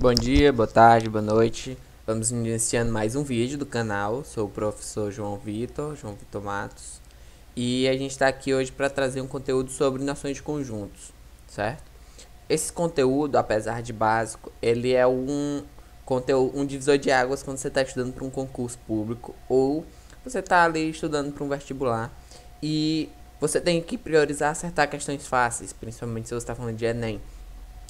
Bom dia, boa tarde, boa noite. Vamos iniciando mais um vídeo do canal. Sou o professor João Vitor Matos. E a gente está aqui hoje para trazer um conteúdo sobre noções de conjuntos, certo? Esse conteúdo, apesar de básico, ele é um divisor de águas quando você está estudando para um concurso público ou você está ali estudando para um vestibular. E você tem que priorizar acertar questões fáceis, principalmente se você está falando de Enem.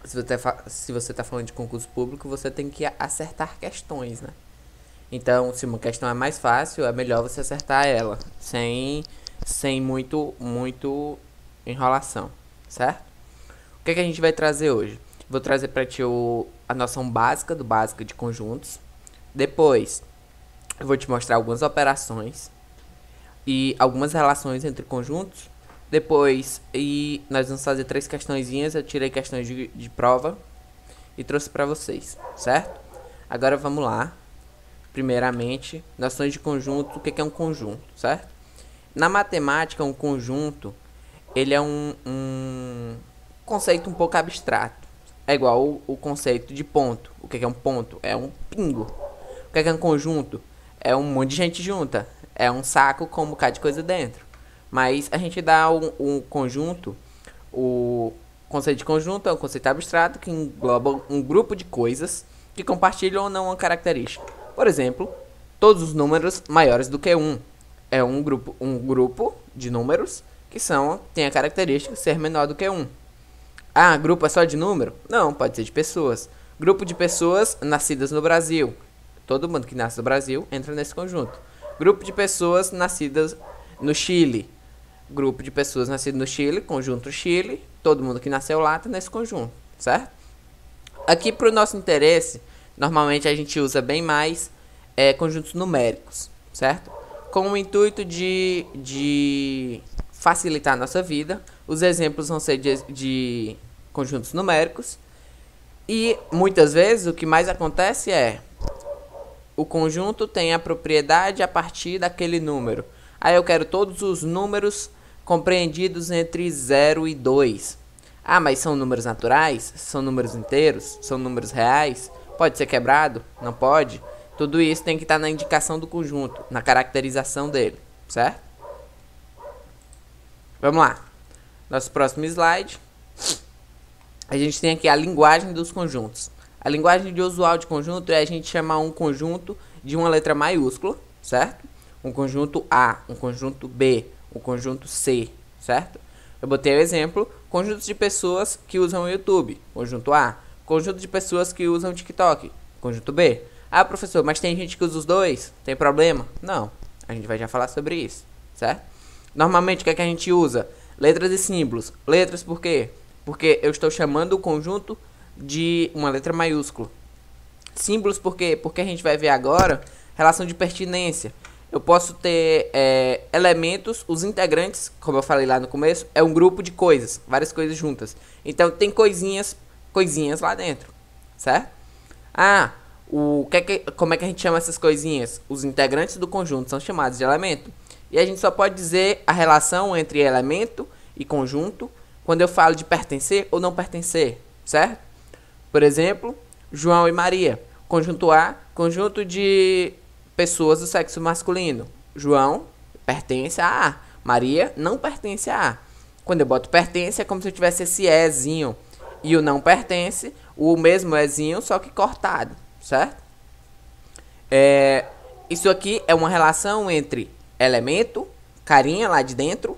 Se você está falando de concurso público, você tem que acertar questões, né? Então, se uma questão é mais fácil, é melhor você acertar ela, sem muito enrolação, certo? O que a gente vai trazer hoje? Vou trazer para ti a noção básica do básico de conjuntos. Depois, eu vou te mostrar algumas operações e algumas relações entre conjuntos. Depois, nós vamos fazer 3 questõezinhas. Eu tirei questões de prova e trouxe para vocês, certo? Agora vamos lá. Primeiramente, noções de conjunto. O que é um conjunto, certo? Na matemática, um conjunto, ele é um conceito um pouco abstrato. É igual o conceito de ponto. O que é um ponto? É um pingo. O que é um conjunto? É um monte de gente junta. É um saco com um bocado de coisa dentro. Mas a gente dá um conjunto, o conceito de conjunto é um conceito abstrato que engloba um grupo de coisas que compartilham ou não uma característica. Por exemplo, todos os números maiores do que 1 é um grupo de números que tem a característica de ser menor do que 1. Ah, grupo é só de número? Não, pode ser de pessoas. Grupo de pessoas nascidas no Brasil. Todo mundo que nasce no Brasil entra nesse conjunto. Grupo de pessoas nascidas no Chile. Grupo de pessoas nascidas no Chile, conjunto Chile, todo mundo que nasceu lá está nesse conjunto, certo? Aqui para o nosso interesse, normalmente a gente usa bem mais conjuntos numéricos, certo? Com o intuito de facilitar a nossa vida, os exemplos vão ser de conjuntos numéricos e muitas vezes o que mais acontece é o conjunto tem a propriedade a partir daquele número. Aí eu quero todos os números compreendidos entre 0 e 2. Ah, mas são números naturais? São números inteiros? São números reais? Pode ser quebrado? Não pode? Tudo isso tem que estar na indicação do conjunto, na caracterização dele, certo? Vamos lá. Nosso próximo slide. A gente tem aqui a linguagem dos conjuntos. A linguagem de usual de conjunto é a gente chamar um conjunto de uma letra maiúscula, certo? Um conjunto A, um conjunto B, um conjunto C, certo? Eu botei o exemplo, conjuntos de pessoas que usam o YouTube, conjunto A. Conjunto de pessoas que usam o TikTok, conjunto B. Ah, professor, mas tem gente que usa os dois, tem problema? Não, a gente vai já falar sobre isso, certo? Normalmente, o que é que a gente usa? Letras e símbolos. Letras por quê? Porque eu estou chamando o conjunto de uma letra maiúscula. Símbolos por quê? Porque a gente vai ver agora relação de pertinência. Eu posso ter elementos, os integrantes, como eu falei lá no começo, é um grupo de coisas, várias coisas juntas. Então tem coisinhas lá dentro, certo? Ah, como é que a gente chama essas coisinhas? Os integrantes do conjunto são chamados de elemento. E a gente só pode dizer a relação entre elemento e conjunto quando eu falo de pertencer ou não pertencer, certo? Por exemplo, João e Maria. Conjunto A, conjunto de pessoas do sexo masculino. João pertence a A. Maria não pertence a A. Quando eu boto pertence, é como se eu tivesse esse ezinho. E o não pertence, o mesmo ezinho, só que cortado, certo? Isso aqui é uma relação entre elemento, carinha lá de dentro,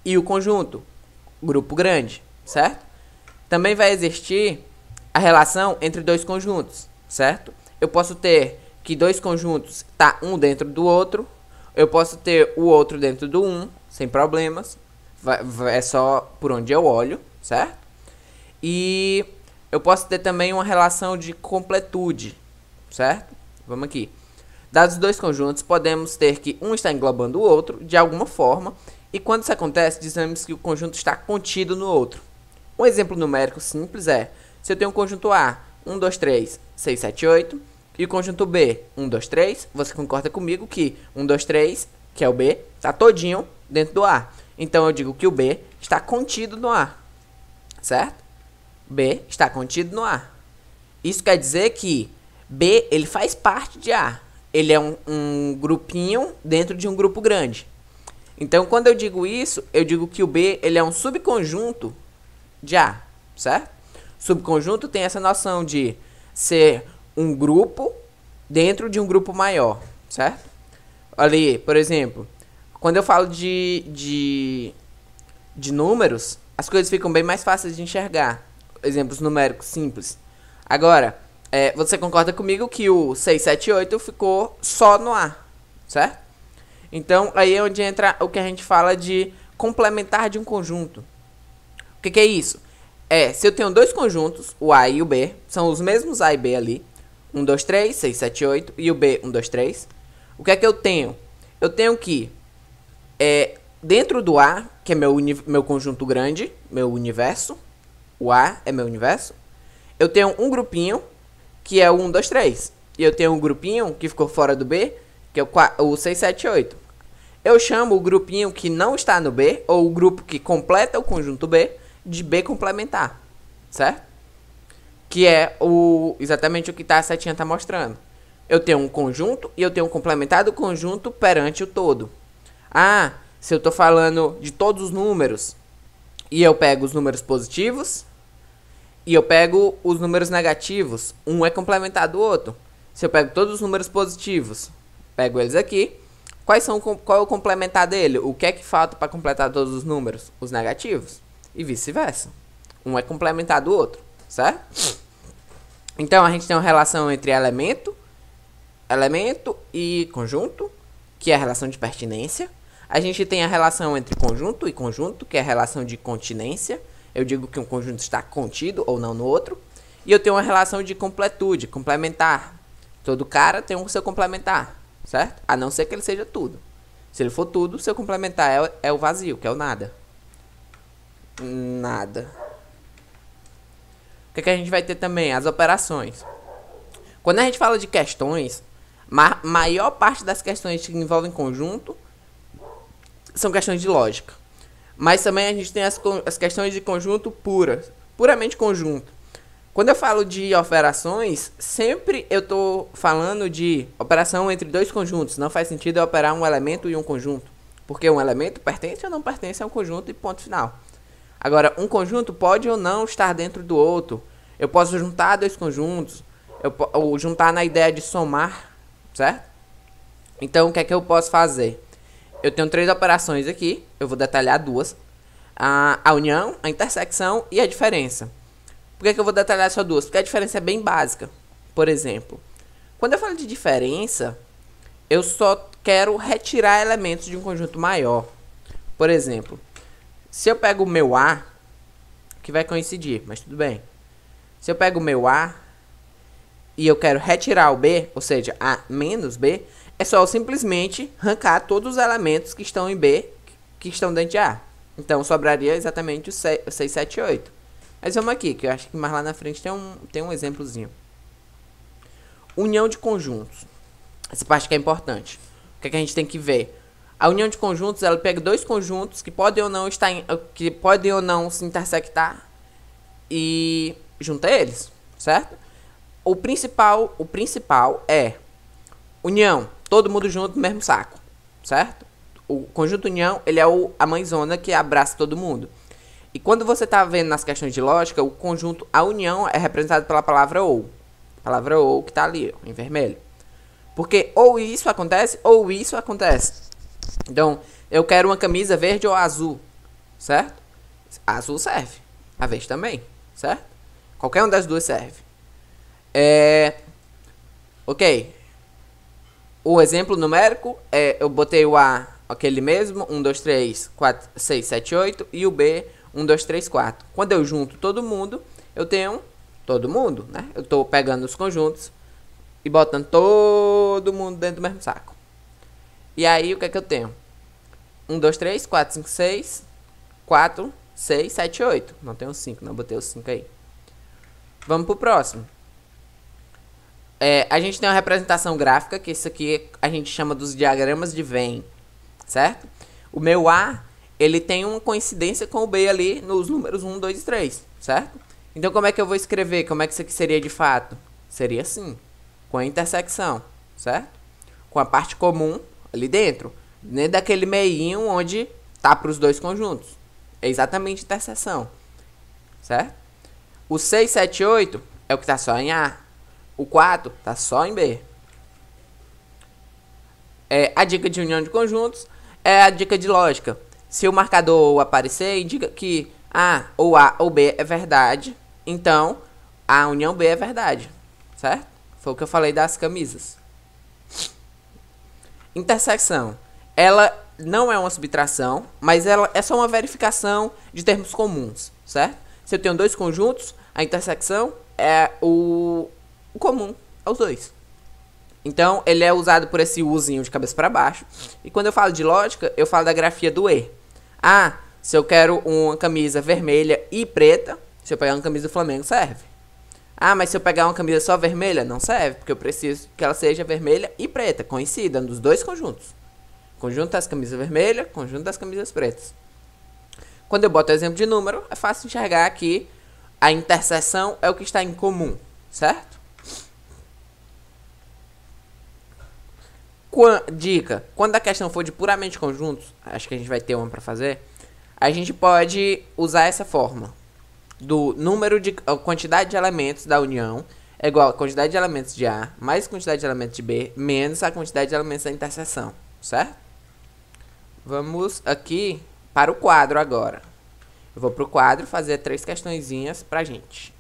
e o conjunto, grupo grande, certo? Também vai existir a relação entre dois conjuntos, certo? Eu posso ter que dois conjuntos tá um dentro do outro. Eu posso ter o outro dentro do um, sem problemas. É só por onde eu olho, certo? E eu posso ter também uma relação de completude, certo? Vamos aqui. Dados os dois conjuntos, podemos ter que um está englobando o outro de alguma forma. E quando isso acontece, dizemos que o conjunto está contido no outro. Um exemplo numérico simples é, se eu tenho um conjunto A, 1, 2, 3, 6, 7, 8... E o conjunto B, 1, 2, 3, você concorda comigo que 1, 2, 3, que é o B, está todinho dentro do A. Então eu digo que o B está contido no A, certo? B está contido no A. Isso quer dizer que B, ele faz parte de A. Ele é um grupinho dentro de um grupo grande. Então, quando eu digo isso, eu digo que o B, ele é um subconjunto de A, certo? Subconjunto tem essa noção de ser um grupo dentro de um grupo maior, certo? Ali, por exemplo, quando eu falo de números, as coisas ficam bem mais fáceis de enxergar. Exemplos numéricos simples. Agora, você concorda comigo que o 678 ficou só no A, certo? Então, aí é onde entra o que a gente fala de complementar de um conjunto. O que é isso? Se eu tenho dois conjuntos, o A e o B, são os mesmos A e B ali, 1, 2, 3, 6, 7, 8, e o B, 1, 2, 3. O que é que eu tenho? Eu tenho que, dentro do A, que é meu conjunto grande, meu universo, o A é meu universo, eu tenho um grupinho, que é o 1, 2, 3. E eu tenho um grupinho que ficou fora do B, que é o 6, 7, 8. Eu chamo o grupinho que não está no B, ou o grupo que completa o conjunto B, de B complementar, certo? Que é exatamente o que a setinha está mostrando. Eu tenho um conjunto e eu tenho um complementar do conjunto perante o todo. Se eu estou falando de todos os números, e eu pego os números positivos, e eu pego os números negativos, um é complementar do outro. Se eu pego todos os números positivos, pego eles aqui, qual é o complementar dele? O que é que falta para completar todos os números? Os negativos. E vice-versa. Um é complementar do outro, certo? Então, a gente tem uma relação entre elemento e conjunto, que é a relação de pertinência. A gente tem a relação entre conjunto e conjunto, que é a relação de continência. Eu digo que um conjunto está contido ou não no outro. E eu tenho uma relação de completude, complementar. Todo cara tem um seu complementar, certo? A não ser que ele seja tudo. Se ele for tudo, seu complementar é o vazio, que é o nada. Nada. O que a gente vai ter também? As operações. Quando a gente fala de questões, maior parte das questões que envolvem conjunto são questões de lógica. Mas também a gente tem as questões de conjunto puramente conjunto. Quando eu falo de operações, sempre eu estou falando de operação entre dois conjuntos. Não faz sentido eu operar um elemento e um conjunto. Porque um elemento pertence ou não pertence a um conjunto e ponto final. Agora, um conjunto pode ou não estar dentro do outro. Eu posso juntar dois conjuntos. Ou juntar na ideia de somar, certo? Então, o que é que eu posso fazer? Eu tenho 3 operações aqui. Eu vou detalhar 2. A união, a intersecção e a diferença. Por que eu vou detalhar só 2? Porque a diferença é bem básica. Por exemplo, quando eu falo de diferença, eu só quero retirar elementos de um conjunto maior. Por exemplo, se eu pego o meu A, que vai coincidir, mas tudo bem. Se eu pego o meu A e eu quero retirar o B, ou seja, A menos B, é só eu simplesmente arrancar todos os elementos que estão em B, que estão dentro de A. Então, sobraria exatamente o 6, 7 e 8. Mas vamos aqui, que eu acho que mais lá na frente tem um exemplozinho. União de conjuntos. Essa parte que é importante. O que a gente tem que ver? A união de conjuntos, ela pega 2 conjuntos que podem ou não se intersectar e junta eles, certo? O principal é união, todo mundo junto no mesmo saco, certo? O conjunto união, ele é a mãezona que abraça todo mundo. E quando você está vendo nas questões de lógica, o conjunto, a união é representado pela palavra ou. A palavra ou que está ali, ó, em vermelho. Porque ou isso acontece, ou isso acontece. Então, eu quero uma camisa verde ou azul, certo? Azul serve. A verde também, certo? Qualquer uma das duas serve. Ok. O exemplo numérico eu botei o A, aquele mesmo, 1, 2, 3, 4, 6, 7, 8, e o B, 1, 2, 3, 4. Quando eu junto todo mundo, eu tenho todo mundo, né? Eu estou pegando os conjuntos e botando todo mundo dentro do mesmo saco. E aí, o que é que eu tenho? 1, 2, 3, 4, 5, 6, 4, 6, 7, 8. Não tenho 5, não botei os 5 aí. Vamos pro próximo. A gente tem uma representação gráfica, que isso aqui a gente chama dos diagramas de Venn, certo? O meu A, ele tem uma coincidência com o B ali nos números 1, 2 e 3, certo? Então como é que eu vou escrever? Como é que isso aqui seria de fato? Seria assim, com a intersecção, certo? Com a parte comum ali dentro, daquele meinho onde tá para os dois conjuntos. É exatamente interseção, certo? O 6, 7, 8 é o que tá só em A. O 4 tá só em B. A dica de união de conjuntos é a dica de lógica. Se o marcador aparecer, indica que ou A ou B é verdade. Então, a união B é verdade, certo? Foi o que eu falei das camisas. Intersecção. Ela não é uma subtração, mas ela é só uma verificação de termos comuns, certo? Se eu tenho dois conjuntos, a intersecção é o comum aos dois. Então, ele é usado por esse Uzinho de cabeça para baixo. E quando eu falo de lógica, eu falo da grafia do E. Se eu quero uma camisa vermelha e preta, se eu pegar uma camisa do Flamengo, serve. Mas se eu pegar uma camisa só vermelha, não serve, porque eu preciso que ela seja vermelha e preta, coincida nos dois conjuntos. Conjunto das camisas vermelhas, conjunto das camisas pretas. Quando eu boto exemplo de número, é fácil enxergar que a interseção é o que está em comum, certo? Dica, quando a questão for de puramente conjuntos, acho que a gente vai ter uma para fazer, a gente pode usar essa fórmula. Do número de quantidade de elementos da união é igual a quantidade de elementos de A mais quantidade de elementos de B menos a quantidade de elementos da interseção, certo? Vamos aqui para o quadro agora. Eu vou para o quadro fazer 3 questõezinhas pra gente.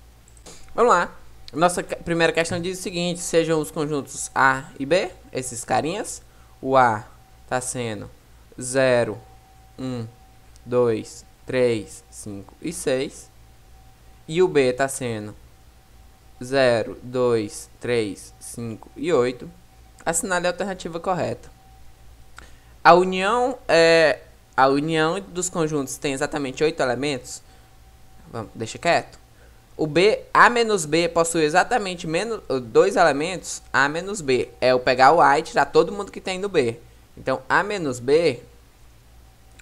Vamos lá. Nossa primeira questão diz o seguinte: sejam os conjuntos A e B, esses carinhas. O A está sendo 0, 1, 2, 3, 5 e 6. E o B está sendo 0, 2, 3, 5 e 8. Assinale a alternativa correta. A união dos conjuntos tem exatamente 8 elementos. Deixa quieto. O B, A menos B possui exatamente 2 elementos. A menos B é eu pegar o A e tirar todo mundo que tem no B. Então, A menos B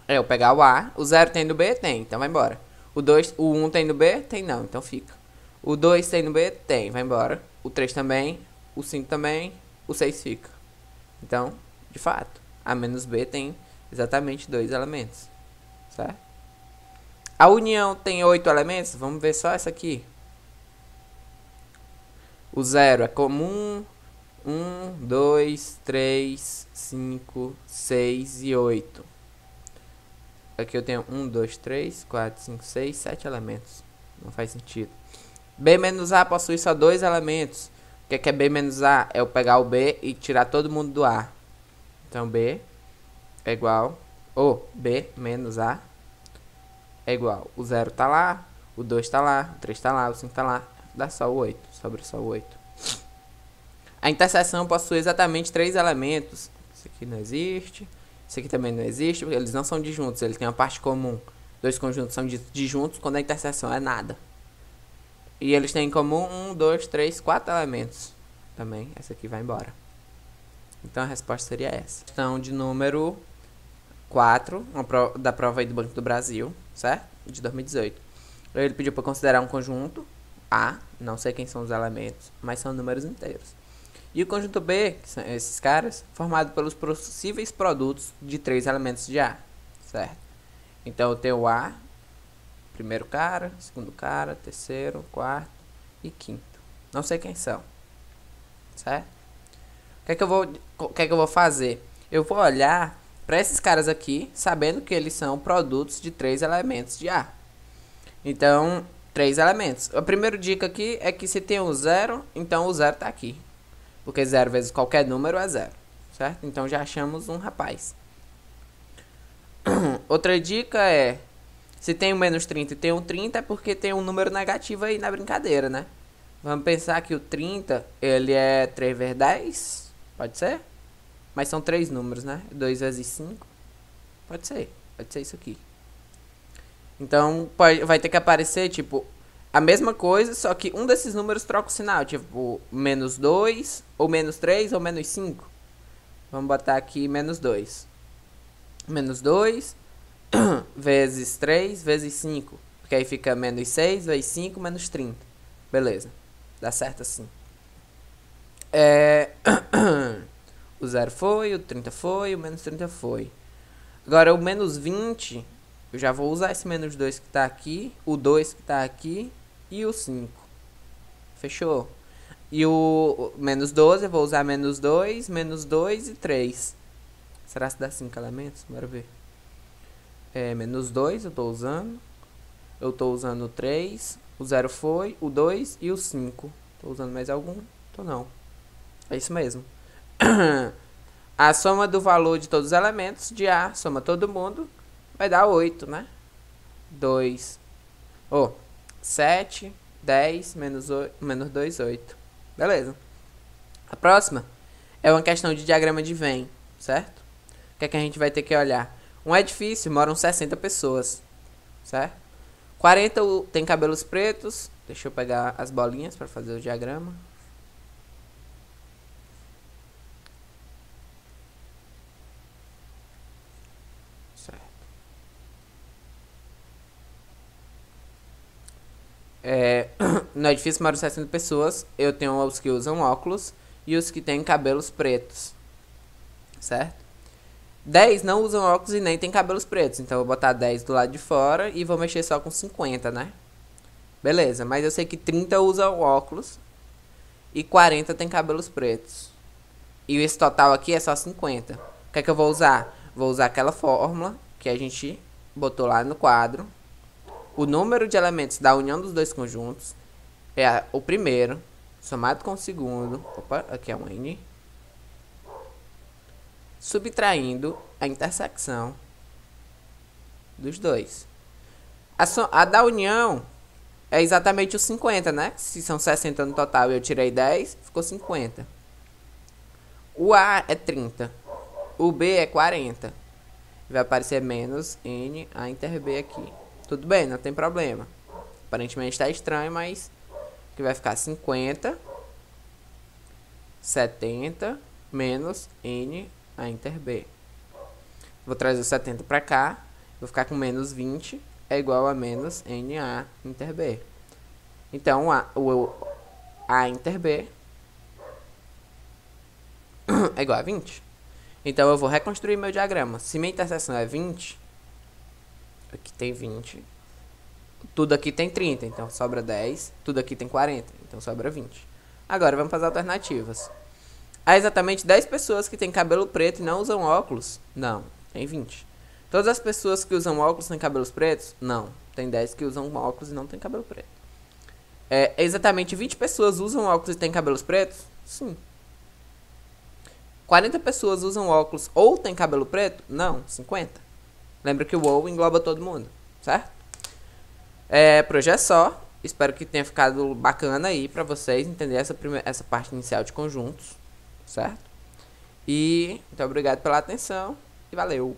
é eu pegar o A. O 0 tem no B? Tem, então vai embora. O 1 tem no B? Tem não, então fica. O 2 tem no B? Tem, vai embora. O 3 também, o 5 também, o 6 fica. Então, de fato, A menos B tem exatamente 2 elementos, certo? A união tem 8 elementos, vamos ver só essa aqui. O 0 é comum, 1, 2, 3, 5, 6 e 8. Aqui eu tenho 1, 2, 3, 4, 5, 6, 7 elementos. Não faz sentido. B menos A possui só 2 elementos. O que é B menos A? É eu pegar o B e tirar todo mundo do A. Então B é igual... B menos A é igual. O 0 tá lá, o 2 tá lá, o 3 tá lá, o 5 tá lá. Dá só o 8. Sobra só o 8. A interseção possui exatamente 3 elementos. Isso aqui não existe. Isso aqui também não existe, porque eles não são disjuntos, eles têm uma parte comum. Dois conjuntos são disjuntos quando a interseção é nada. E eles têm em comum 1, 2, 3, 4 elementos. Também, essa aqui vai embora. Então a resposta seria essa. Questão de número 4, da prova aí do Banco do Brasil, certo? De 2018. Ele pediu para considerar um conjunto A, não sei quem são os elementos, mas são números inteiros. E o conjunto B, que são esses caras, formado pelos possíveis produtos de 3 elementos de A, certo? Então eu tenho o A, primeiro cara, segundo cara, terceiro, quarto e quinto. Não sei quem são, certo? O que é que eu vou fazer? Eu vou olhar para esses caras aqui, sabendo que eles são produtos de 3 elementos de A. Então, 3 elementos. A primeira dica aqui é que se tem um 0, então o 0 está aqui. Porque 0 vezes qualquer número é 0, certo? Então já achamos um rapaz. Outra dica é, se tem um menos 30 e tem um 30, é porque tem um número negativo aí na brincadeira, né? Vamos pensar que o 30, ele é 3 vezes 10, pode ser? Mas são 3 números, né? 2 vezes 5, pode ser isso aqui. Então vai ter que aparecer, tipo, a mesma coisa, só que um desses números troca o sinal, tipo, menos 2, ou menos 3, ou menos 5. Vamos botar aqui menos 2. Menos 2 vezes 3 vezes 5. Porque aí fica menos 6 vezes 5 menos 30. Beleza. Dá certo assim. O 0 foi, o 30 foi, o menos 30 foi. Agora o menos 20, eu já vou usar esse menos 2 que tá aqui, o 2 que tá aqui e o 5. Fechou? E o menos 12, eu vou usar menos 2 e 3. Será que dá 5 elementos? Bora ver. Menos 2 eu tô usando. Eu tô usando o 3. O 0 foi, o 2 e o 5. Tô usando mais algum? Tô não. É isso mesmo. A soma do valor de todos os elementos de A, soma todo mundo, vai dar 8, né? 7, 10, menos 2, 8. Beleza. A próxima é uma questão de diagrama de Venn, certo? O que é que a gente vai ter que olhar? Um edifício moram 60 pessoas, certo? 40 tem cabelos pretos. Deixa eu pegar as bolinhas para fazer o diagrama. Certo. No edifício moram 60 pessoas. Eu tenho os que usam óculos e os que têm cabelos pretos, certo? 10 não usam óculos e nem tem cabelos pretos. Então eu vou botar 10 do lado de fora e vou mexer só com 50, né? Beleza, mas eu sei que 30 usam óculos e 40 tem cabelos pretos. E esse total aqui é só 50. O que é que eu vou usar? Vou usar aquela fórmula que a gente botou lá no quadro. O número de elementos da união dos dois conjuntos é o primeiro somado com o segundo. Opa, aqui é um N. Subtraindo a intersecção dos dois. A da união é exatamente os 50, né? Se são 60 no total e eu tirei 10, ficou 50. O A é 30. O B é 40. Vai aparecer menos N A inter B aqui. Tudo bem, não tem problema. Aparentemente está estranho, mas que vai ficar 50, 70 menos N A inter B. Vou trazer o 70 para cá. Vou ficar com menos 20 é igual a menos NA inter B. Então, o A inter B é igual a 20. Então, eu vou reconstruir meu diagrama. Se minha interseção é 20, aqui tem 20. Tudo aqui tem 30, então sobra 10. Tudo aqui tem 40, então sobra 20. Agora, vamos para as alternativas. Há exatamente 10 pessoas que têm cabelo preto e não usam óculos? Não, tem 20. Todas as pessoas que usam óculos têm cabelos pretos? Não, tem 10 que usam óculos e não têm cabelo preto. Exatamente 20 pessoas usam óculos e têm cabelos pretos? Sim. 40 pessoas usam óculos ou têm cabelo preto? Não, 50. Lembra que o ou engloba todo mundo, certo? Por hoje é só. Espero que tenha ficado bacana aí pra vocês entenderem essa parte inicial de conjuntos, certo? E muito obrigado pela atenção e valeu!